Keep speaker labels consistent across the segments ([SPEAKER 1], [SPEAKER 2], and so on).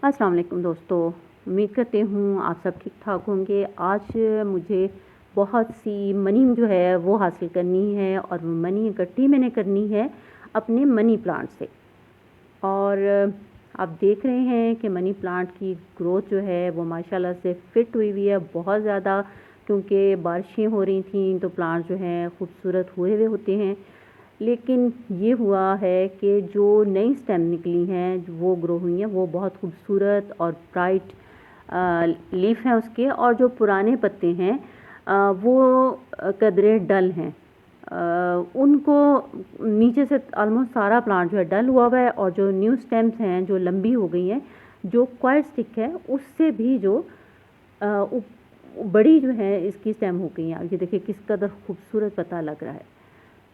[SPEAKER 1] अस्सलाम वालेकुम दोस्तों, उम्मीद करती हूँ आप सब ठीक ठाक होंगे। आज मुझे बहुत सी मनी जो है वो हासिल करनी है और मनी इकट्ठी मैंने करनी है अपने मनी प्लांट से। और आप देख रहे हैं कि मनी प्लांट की ग्रोथ जो है वो माशाल्लाह से फिट हुई है बहुत ज़्यादा, क्योंकि बारिशें हो रही थी तो प्लांट जो हैं खूबसूरत हुए हुए होते हैं। लेकिन ये हुआ है कि जो नई स्टेम निकली हैं वो ग्रो हुई हैं, वो बहुत खूबसूरत और ब्राइट लीफ हैं उसके, और जो पुराने पत्ते हैं वो कदरे डल हैं। उनको नीचे से ऑलमोस्ट सारा प्लांट जो है डल हुआ है, और जो न्यू स्टेम्स हैं जो लंबी हो गई हैं, जो क्वाइट स्टिक है उससे भी जो बड़ी जो है इसकी स्टेम हो गई हैं। ये देखिए किस कदर खूबसूरत पता लग रहा है।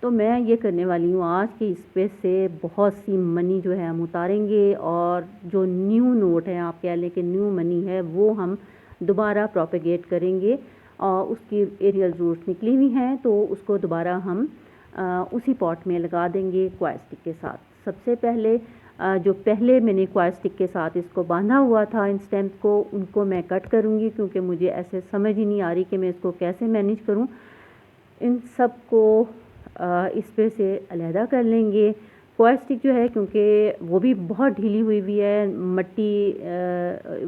[SPEAKER 1] तो मैं ये करने वाली हूँ आज कि इस पे से बहुत सी मनी जो है हम उतारेंगे, और जो न्यू नोट है, आप कह लें कि न्यू मनी है, वो हम दोबारा प्रोपेगेट करेंगे। और उसकी एरियल रूट्स निकली हुई हैं तो उसको दोबारा हम उसी पॉट में लगा देंगे क्वायर स्टिक के साथ। सबसे पहले जो पहले मैंने क्वायर स्टिक के साथ इसको बांधा हुआ था इन स्टेम्स को, उनको मैं कट करूँगी, क्योंकि मुझे ऐसे समझ ही नहीं आ रही कि मैं इसको कैसे मैनेज करूँ। इन सब को इस पे से अलहदा कर लेंगे। क्वायर स्टिक जो है क्योंकि वो भी बहुत ढीली हुई है, मट्टी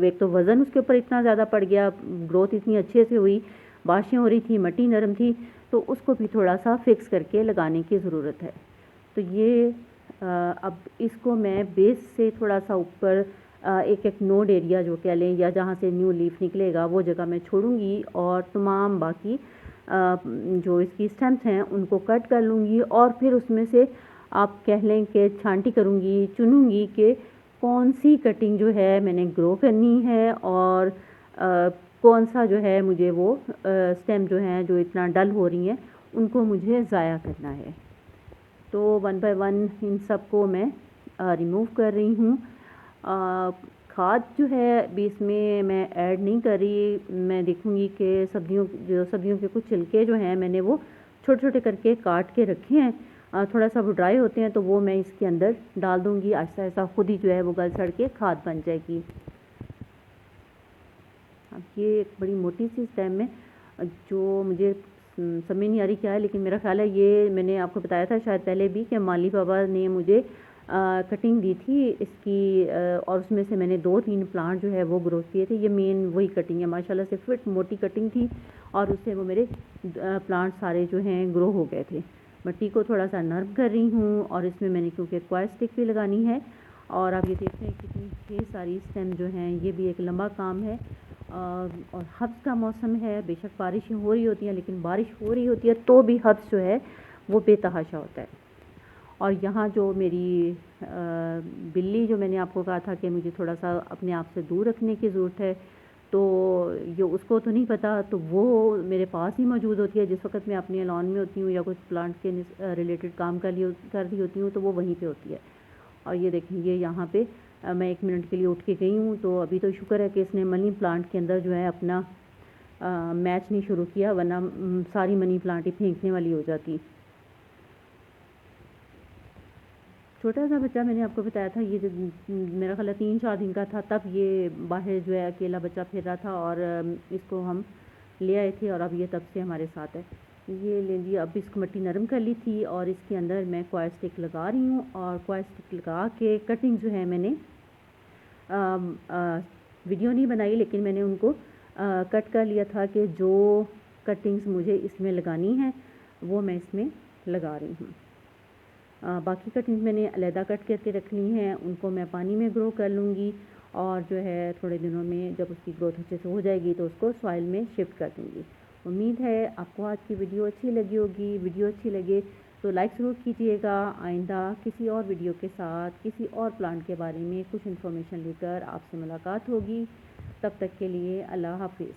[SPEAKER 1] एक तो वज़न उसके ऊपर इतना ज़्यादा पड़ गया, ग्रोथ इतनी अच्छे से हुई, बारिशें हो रही थी, मट्टी नरम थी, तो उसको भी थोड़ा सा फिक्स करके लगाने की ज़रूरत है। तो ये अब इसको मैं बेस से थोड़ा सा ऊपर एक एक नोड एरिया जो कह लें, या जहाँ से न्यू लीफ निकलेगा वो जगह मैं छोड़ूंगी, और तमाम बाकी जो इसकी स्टेम्स हैं उनको कट कर लूँगी, और फिर उसमें से आप कह लें कि छांटी करूँगी, चुनूँगी कि कौन सी कटिंग जो है मैंने ग्रो करनी है, और कौन सा जो है मुझे वो स्टेम जो हैं जो इतना डल हो रही हैं उनको मुझे ज़ाया करना है। तो वन बाय वन इन सब को मैं रिमूव कर रही हूँ। खाद जो है अभी इसमें मैं ऐड नहीं कर रही। मैं देखूँगी कि सब्जियों के कुछ छिलके जो हैं मैंने वो छोटे छोटे करके काट के रखे हैं। थोड़ा सा वो ड्राई होते हैं तो वो मैं इसके अंदर डाल दूँगी। आहिस्ता आहिस्ता खुद ही जो है वो गल सड़ के खाद बन जाएगी। अब ये एक बड़ी मोटी सी स्टेम है जो मुझे समझ नहीं आ रही क्या है, लेकिन मेरा ख्याल है ये मैंने आपको बताया था शायद पहले भी कि माली बाबा ने मुझे कटिंग दी थी इसकी, और उसमें से मैंने 2-3 प्लांट जो है वो ग्रो किए थे। ये मेन वही कटिंग है, माशाल्लाह से फिट मोटी कटिंग थी, और उससे वो मेरे प्लांट सारे जो हैं ग्रो हो गए थे। मिट्टी को थोड़ा सा नर्म कर रही हूँ, और इसमें मैंने क्योंकि क्वायर स्टिक भी लगानी है, और आप ये देखते हैं कितनी ढेर सारी स्टेम जो हैं, ये भी एक लंबा काम है। और हब्स का मौसम है, बेशक बारिशें हो रही होती हैं, लेकिन बारिश हो रही होती है तो भी हब्स जो है वो बेतहाशा होता है। और यहाँ जो मेरी बिल्ली, जो मैंने आपको कहा था कि मुझे थोड़ा सा अपने आप से दूर रखने की ज़रूरत है, तो ये उसको तो नहीं पता, तो वो मेरे पास ही मौजूद होती है जिस वक्त मैं अपने लॉन में होती हूँ या कुछ प्लांट के रिलेटेड काम कर रही होती हूँ, तो वो वहीं पे होती है। और ये देखें, ये यहाँ पे मैं 1 मिनट के लिए उठ के गई हूँ, तो अभी तो शुक्र है कि इसने मनी प्लांट के अंदर जो है अपना मैच नहीं शुरू किया, वरना सारी मनी प्लांट ही फेंकने वाली हो जाती। छोटा सा बच्चा मैंने आपको बताया था, ये मेरा ख्याल 3-4 दिन का था, तब ये बाहर जो है अकेला बच्चा फिर रहा था, और इसको हम ले आए थे, और अब ये तब से हमारे साथ है। ये ले लिया, अब इसको मिट्टी नरम कर ली थी, और इसके अंदर मैं क्वायर स्टिक लगा रही हूँ, और क्वायर स्टिक लगा के कटिंग जो है मैंने वीडियो नहीं बनाई, लेकिन मैंने उनको कट कर लिया था कि जो कटिंग्स मुझे इसमें लगानी है वो मैं इसमें लगा रही हूँ। बाकी कटिंग्स मैंने अलहदा कट करके रख ली हैं, उनको मैं पानी में ग्रो कर लूँगी, और जो है थोड़े दिनों में जब उसकी ग्रोथ अच्छे से हो जाएगी तो उसको सॉइल में शिफ्ट कर दूँगी। उम्मीद है आपको आज की वीडियो अच्छी लगी होगी। वीडियो अच्छी लगे तो लाइक ज़रूर कीजिएगा। आइंदा किसी और वीडियो के साथ किसी और प्लांट के बारे में कुछ इन्फॉर्मेशन लेकर आपसे मुलाकात होगी। तब तक के लिए अल्लाह हाफिज़।